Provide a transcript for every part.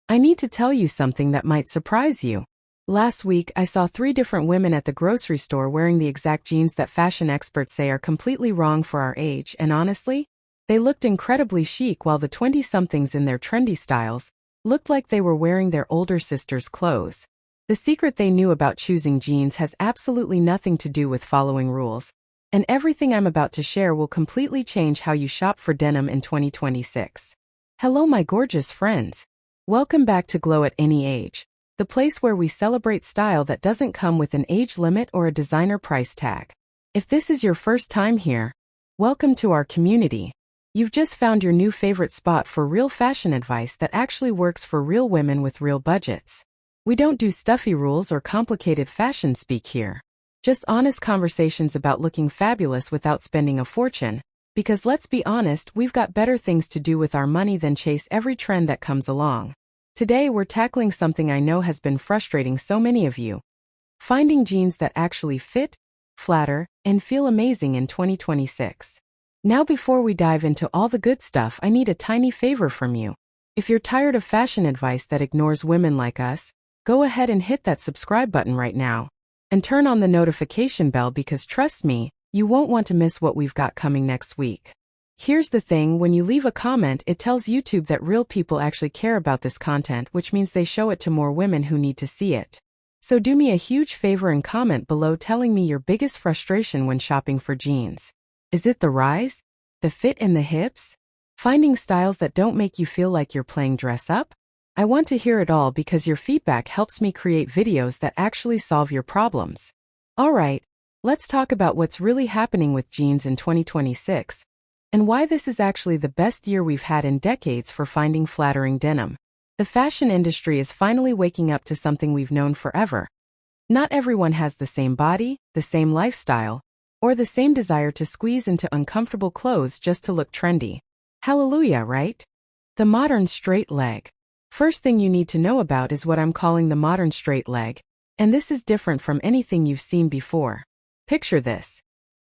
I need to tell you something that might surprise you. Last week, I saw 3 different women at the grocery store wearing the exact jeans that fashion experts say are completely wrong for our age, and honestly, they looked incredibly chic while the 20-somethings in their trendy styles looked like they were wearing their older sister's clothes. The secret they knew about choosing jeans has absolutely nothing to do with following rules, and everything I'm about to share will completely change how you shop for denim in 2026. Hello, my gorgeous friends. Welcome back to Glow at Any Age, the place where we celebrate style that doesn't come with an age limit or a designer price tag. If this is your first time here, welcome to our community. You've just found your new favorite spot for real fashion advice that actually works for real women with real budgets. We don't do stuffy rules or complicated fashion speak here. Just honest conversations about looking fabulous without spending a fortune, because let's be honest, we've got better things to do with our money than chase every trend that comes along. Today we're tackling something I know has been frustrating so many of you. Finding jeans that actually fit, flatter, and feel amazing in 2026. Now before we dive into all the good stuff, I need a tiny favor from you. If you're tired of fashion advice that ignores women like us, go ahead and hit that subscribe button right now. And turn on the notification bell because trust me, you won't want to miss what we've got coming next week. Here's the thing, when you leave a comment, it tells YouTube that real people actually care about this content, which means they show it to more women who need to see it. So do me a huge favor and comment below telling me your biggest frustration when shopping for jeans. Is it the rise? The fit and the hips? Finding styles that don't make you feel like you're playing dress up? I want to hear it all because your feedback helps me create videos that actually solve your problems. Alright, let's talk about what's really happening with jeans in 2026, and why this is actually the best year we've had in decades for finding flattering denim. The fashion industry is finally waking up to something we've known forever. Not everyone has the same body, the same lifestyle, or the same desire to squeeze into uncomfortable clothes just to look trendy. Hallelujah, right? The modern straight leg. First thing you need to know about is what I'm calling the modern straight leg, and this is different from anything you've seen before. Picture this.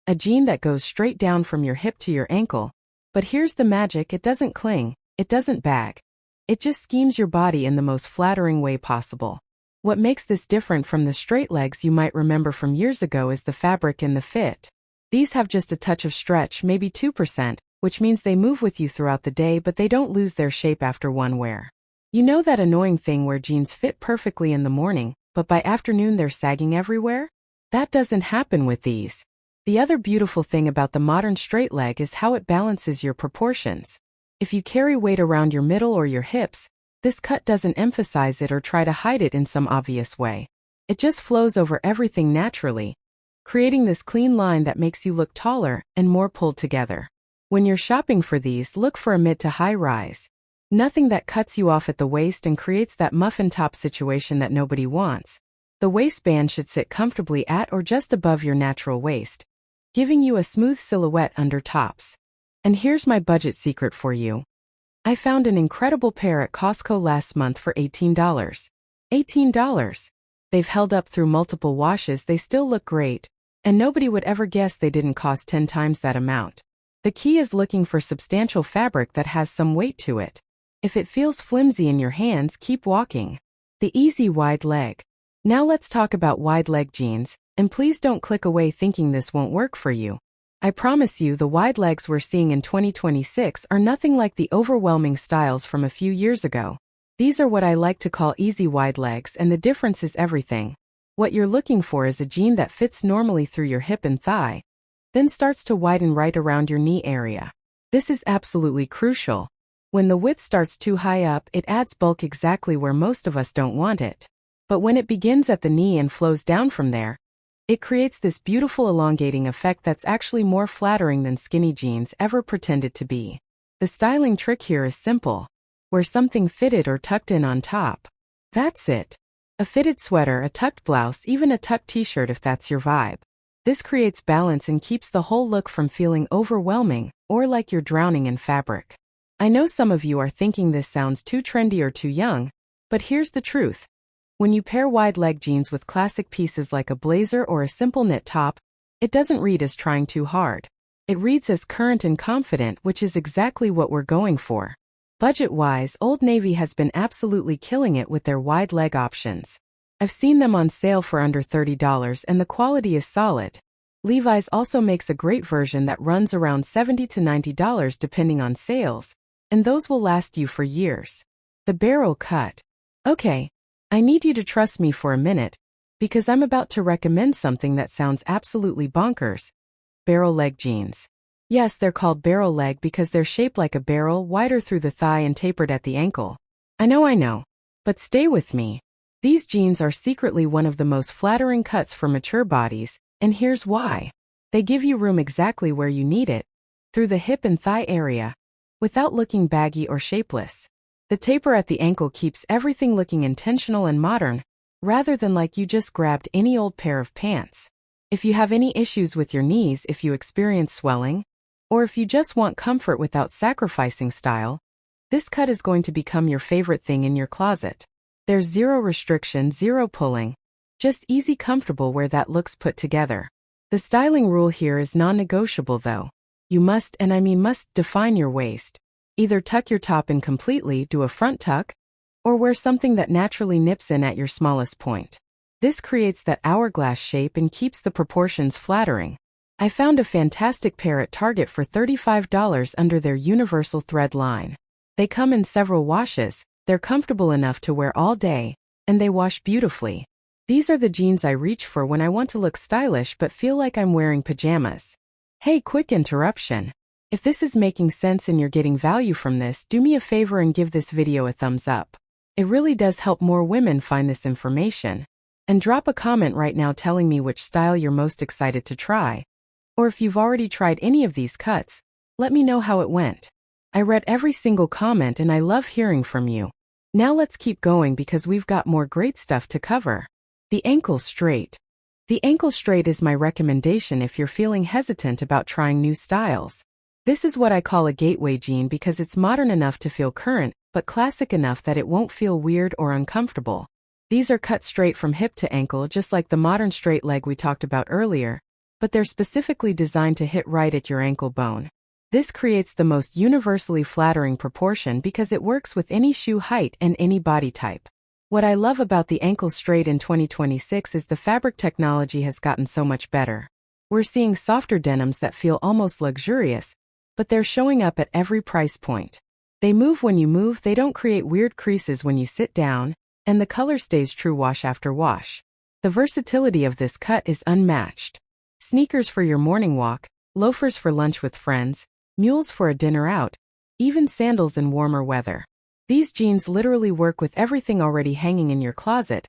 A jean that goes straight down from your hip to your ankle, but here's the magic: it doesn't cling, it doesn't bag. It just schemes your body in the most flattering way possible. What makes this different from the straight legs you might remember from years ago is the fabric and the fit. These have just a touch of stretch, maybe 2%, which means they move with you throughout the day but they don't lose their shape after one wear. You know that annoying thing where jeans fit perfectly in the morning, but by afternoon they're sagging everywhere? That doesn't happen with these. The other beautiful thing about the modern straight leg is how it balances your proportions. If you carry weight around your middle or your hips, this cut doesn't emphasize it or try to hide it in some obvious way. It just flows over everything naturally, creating this clean line that makes you look taller and more pulled together. When you're shopping for these, look for a mid to high rise. Nothing that cuts you off at the waist and creates that muffin top situation that nobody wants. The waistband should sit comfortably at or just above your natural waist, giving you a smooth silhouette under tops. And here's my budget secret for you. I found an incredible pair at Costco last month for $18. $18. They've held up through multiple washes, they still look great, and nobody would ever guess they didn't cost 10 times that amount. The key is looking for substantial fabric that has some weight to it. If it feels flimsy in your hands, keep walking. The easy wide leg. Now let's talk about wide leg jeans, and please don't click away thinking this won't work for you. I promise you the wide legs we're seeing in 2026 are nothing like the overwhelming styles from a few years ago. These are what I like to call easy wide legs, and the difference is everything. What you're looking for is a jean that fits normally through your hip and thigh, then starts to widen right around your knee area. This is absolutely crucial. When the width starts too high up, it adds bulk exactly where most of us don't want it. But when it begins at the knee and flows down from there, it creates this beautiful elongating effect that's actually more flattering than skinny jeans ever pretended to be. The styling trick here is simple. Wear something fitted or tucked in on top. That's it. A fitted sweater, a tucked blouse, even a tucked t-shirt if that's your vibe. This creates balance and keeps the whole look from feeling overwhelming or like you're drowning in fabric. I know some of you are thinking this sounds too trendy or too young, but here's the truth. When you pair wide leg jeans with classic pieces like a blazer or a simple knit top, it doesn't read as trying too hard. It reads as current and confident, which is exactly what we're going for. Budget-wise, Old Navy has been absolutely killing it with their wide leg options. I've seen them on sale for under $30 and the quality is solid. Levi's also makes a great version that runs around $70 to $90 depending on sales, and those will last you for years. The barrel cut. Okay, I need you to trust me for a minute, because I'm about to recommend something that sounds absolutely bonkers. Barrel leg jeans. Yes, they're called barrel leg because they're shaped like a barrel, wider through the thigh and tapered at the ankle. I know. But stay with me. These jeans are secretly one of the most flattering cuts for mature bodies, and here's why. They give you room exactly where you need it, through the hip and thigh area, without looking baggy or shapeless. The taper at the ankle keeps everything looking intentional and modern, rather than like you just grabbed any old pair of pants. If you have any issues with your knees, if you experience swelling, or if you just want comfort without sacrificing style, this cut is going to become your favorite thing in your closet. There's zero restriction, zero pulling, just easy comfortable wear that looks put together. The styling rule here is non-negotiable though. You must, and I mean must, define your waist. Either tuck your top in completely, do a front tuck, or wear something that naturally nips in at your smallest point. This creates that hourglass shape and keeps the proportions flattering. I found a fantastic pair at Target for $35 under their universal thread line. They come in several washes, they're comfortable enough to wear all day, and they wash beautifully. These are the jeans I reach for when I want to look stylish but feel like I'm wearing pajamas. Hey, quick interruption. If this is making sense and you're getting value from this, do me a favor and give this video a thumbs up. It really does help more women find this information. And drop a comment right now telling me which style you're most excited to try. Or if you've already tried any of these cuts, let me know how it went. I read every single comment and I love hearing from you. Now let's keep going because we've got more great stuff to cover. The ankle straight. The ankle straight is my recommendation if you're feeling hesitant about trying new styles. This is what I call a gateway jean because it's modern enough to feel current, but classic enough that it won't feel weird or uncomfortable. These are cut straight from hip to ankle just like the modern straight leg we talked about earlier, but they're specifically designed to hit right at your ankle bone. This creates the most universally flattering proportion because it works with any shoe height and any body type. What I love about the ankle straight in 2026 is the fabric technology has gotten so much better. We're seeing softer denims that feel almost luxurious, but they're showing up at every price point. They move when you move, they don't create weird creases when you sit down, and the color stays true wash after wash. The versatility of this cut is unmatched. Sneakers for your morning walk, loafers for lunch with friends, mules for a dinner out, even sandals in warmer weather. These jeans literally work with everything already hanging in your closet,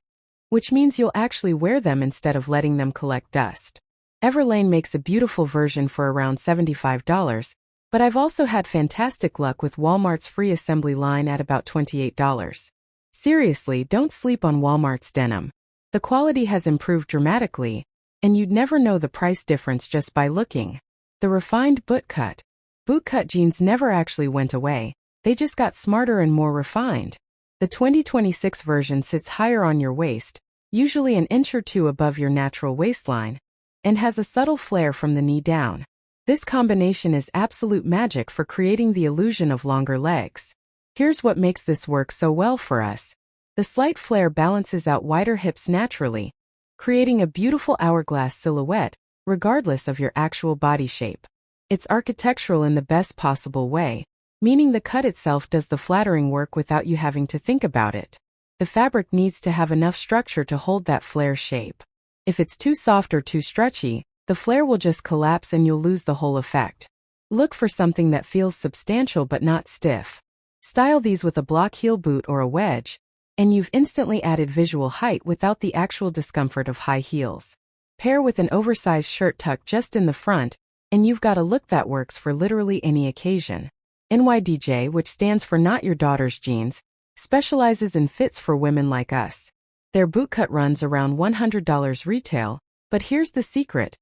which means you'll actually wear them instead of letting them collect dust. Everlane makes a beautiful version for around $75, but I've also had fantastic luck with Walmart's free assembly line at about $28. Seriously, don't sleep on Walmart's denim. The quality has improved dramatically, and you'd never know the price difference just by looking. The refined bootcut. Bootcut jeans never actually went away, they just got smarter and more refined. The 2026 version sits higher on your waist, usually an inch or two above your natural waistline, and has a subtle flare from the knee down. This combination is absolute magic for creating the illusion of longer legs. Here's what makes this work so well for us. The slight flare balances out wider hips naturally, creating a beautiful hourglass silhouette, regardless of your actual body shape. It's architectural in the best possible way, meaning the cut itself does the flattering work without you having to think about it. The fabric needs to have enough structure to hold that flare shape. If it's too soft or too stretchy, the flare will just collapse and you'll lose the whole effect. Look for something that feels substantial but not stiff. Style these with a block heel boot or a wedge, and you've instantly added visual height without the actual discomfort of high heels. Pair with an oversized shirt tucked just in the front, and you've got a look that works for literally any occasion. NYDJ, which stands for Not Your Daughter's Jeans, specializes in fits for women like us. Their bootcut runs around $100 retail, but here's the secret.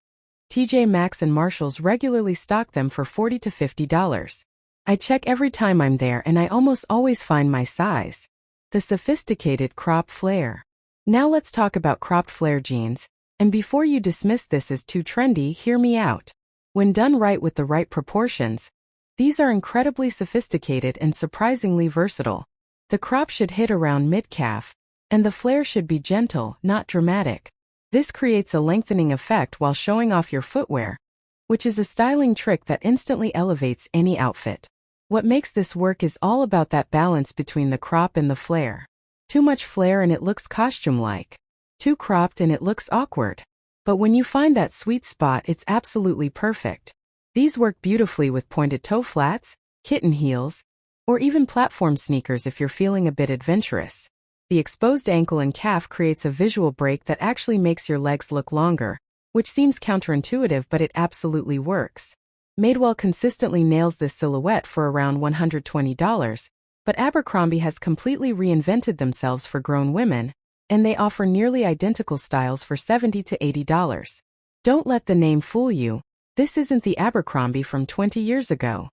TJ Maxx and Marshalls regularly stock them for $40 to $50. I check every time I'm there and I almost always find my size. The sophisticated crop flare. Now let's talk about cropped flare jeans, and before you dismiss this as too trendy, hear me out. When done right with the right proportions, These are incredibly sophisticated and surprisingly versatile. The crop should hit around mid-calf, and the flare should be gentle, not dramatic. This creates a lengthening effect while showing off your footwear, which is a styling trick that instantly elevates any outfit. What makes this work is all about that balance between the crop and the flare. Too much flare and it looks costume-like. Too cropped and it looks awkward. But when you find that sweet spot, it's absolutely perfect. These work beautifully with pointed toe flats, kitten heels, or even platform sneakers if you're feeling a bit adventurous. The exposed ankle and calf creates a visual break that actually makes your legs look longer, which seems counterintuitive, but it absolutely works. Madewell consistently nails this silhouette for around $120, but Abercrombie has completely reinvented themselves for grown women, and they offer nearly identical styles for $70 to $80. Don't let the name fool you. This isn't the Abercrombie from 20 years ago.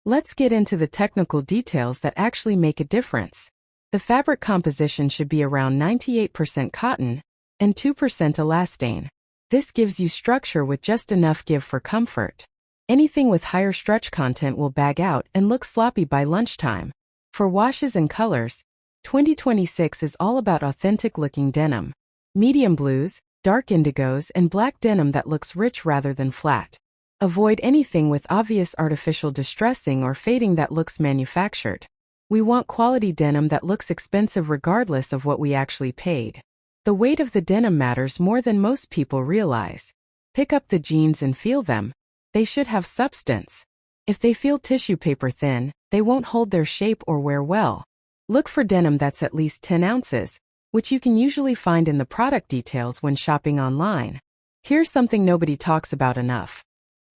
Let's get into the technical details that actually make a difference. The fabric composition should be around 98% cotton and 2% elastane. This gives you structure with just enough give for comfort. Anything with higher stretch content will bag out and look sloppy by lunchtime. For washes and colors, 2026 is all about authentic-looking denim. Medium blues, dark indigos, and black denim that looks rich rather than flat. Avoid anything with obvious artificial distressing or fading that looks manufactured. We want quality denim that looks expensive regardless of what we actually paid. The weight of the denim matters more than most people realize. Pick up the jeans and feel them. They should have substance. If they feel tissue paper thin, they won't hold their shape or wear well. Look for denim that's at least 10 ounces, which you can usually find in the product details when shopping online. Here's something nobody talks about enough.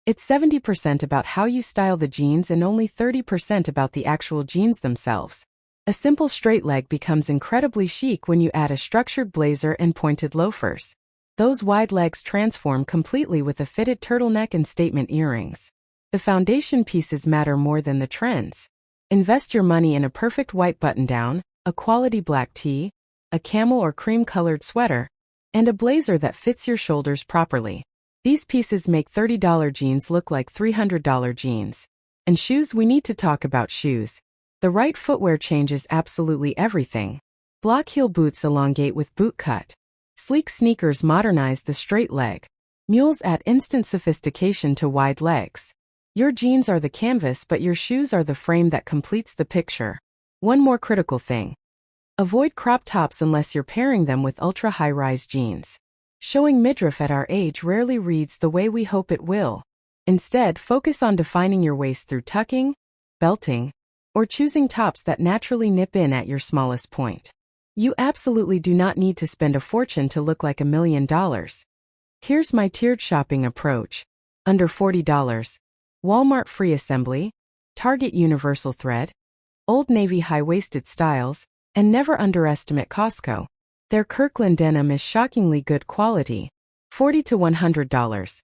It's 70% about how you style the jeans and only 30% about the actual jeans themselves. A simple straight leg becomes incredibly chic when you add a structured blazer and pointed loafers. Those wide legs transform completely with a fitted turtleneck and statement earrings. The foundation pieces matter more than the trends. Invest your money in a perfect white button-down, a quality black tee, a camel or cream-colored sweater, and a blazer that fits your shoulders properly. These pieces make $30 jeans look like $300 jeans. And shoes, we need to talk about shoes. The right footwear changes absolutely everything. Block heel boots elongate with bootcut. Sleek sneakers modernize the straight leg. Mules add instant sophistication to wide legs. Your jeans are the canvas, but your shoes are the frame that completes the picture. One more critical thing. Avoid crop tops unless you're pairing them with ultra-high-rise jeans. Showing midriff at our age rarely reads the way we hope it will. Instead, focus on defining your waist through tucking, belting, or choosing tops that naturally nip in at your smallest point. You absolutely do not need to spend a fortune to look like $1 million. Here's my tiered shopping approach. Under $40. Walmart free assembly, Target universal thread, Old Navy high-waisted styles, and never underestimate Costco. Their Kirkland denim is shockingly good quality. $40 to $100.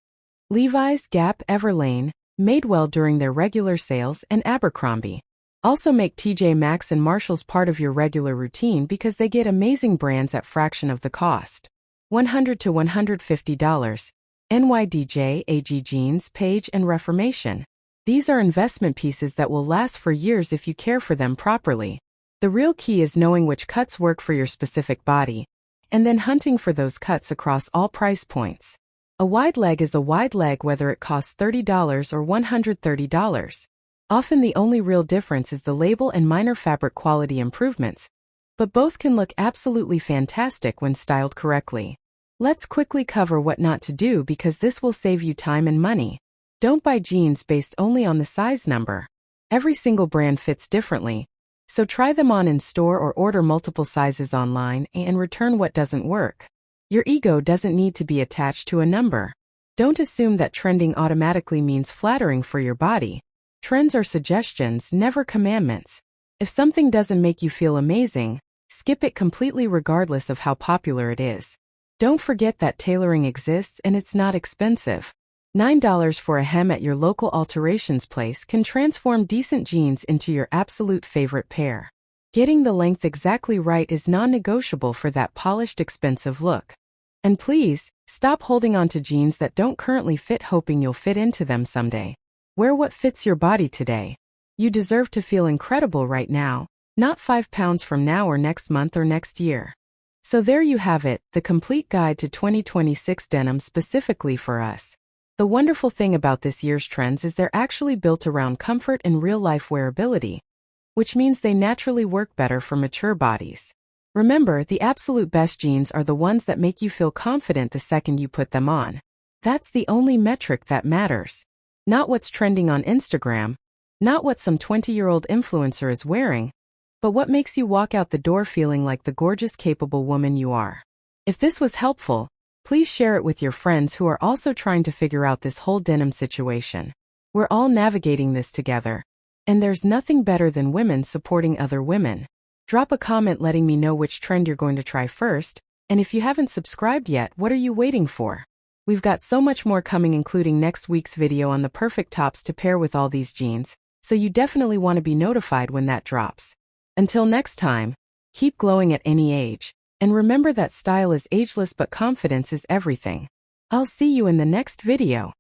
Levi's, Gap, Everlane, Madewell during their regular sales, and Abercrombie. Also make TJ Maxx and Marshalls part of your regular routine because they get amazing brands at fraction of the cost. $100 to $150. NYDJ, AG Jeans, Page, and Reformation. These are investment pieces that will last for years if you care for them properly. The real key is knowing which cuts work for your specific body, and then hunting for those cuts across all price points. A wide leg is a wide leg whether it costs $30 or $130. Often the only real difference is the label and minor fabric quality improvements, but both can look absolutely fantastic when styled correctly. Let's quickly cover what not to do because this will save you time and money. Don't buy jeans based only on the size number. Every single brand fits differently, so try them on in store or order multiple sizes online and return what doesn't work. Your ego doesn't need to be attached to a number. Don't assume that trending automatically means flattering for your body. Trends are suggestions, never commandments. If something doesn't make you feel amazing, skip it completely regardless of how popular it is. Don't forget that tailoring exists and it's not expensive. $9 for a hem at your local alterations place can transform decent jeans into your absolute favorite pair. Getting the length exactly right is non-negotiable for that polished, expensive look. And please, stop holding on to jeans that don't currently fit hoping you'll fit into them someday. Wear what fits your body today. You deserve to feel incredible right now, not 5 pounds from now or next month or next year. So there you have it, the complete guide to 2026 denim specifically for us. The wonderful thing about this year's trends is they're actually built around comfort and real-life wearability, which means they naturally work better for mature bodies. Remember, the absolute best jeans are the ones that make you feel confident the second you put them on. That's the only metric that matters. Not what's trending on Instagram, not what some 20-year-old influencer is wearing, but what makes you walk out the door feeling like the gorgeous, capable woman you are. If this was helpful, please share it with your friends who are also trying to figure out this whole denim situation. We're all navigating this together, and there's nothing better than women supporting other women. Drop a comment letting me know which trend you're going to try first, and if you haven't subscribed yet, what are you waiting for? We've got so much more coming, including next week's video on the perfect tops to pair with all these jeans, so you definitely want to be notified when that drops. Until next time, keep glowing at any age, and remember that style is ageless but confidence is everything. I'll see you in the next video.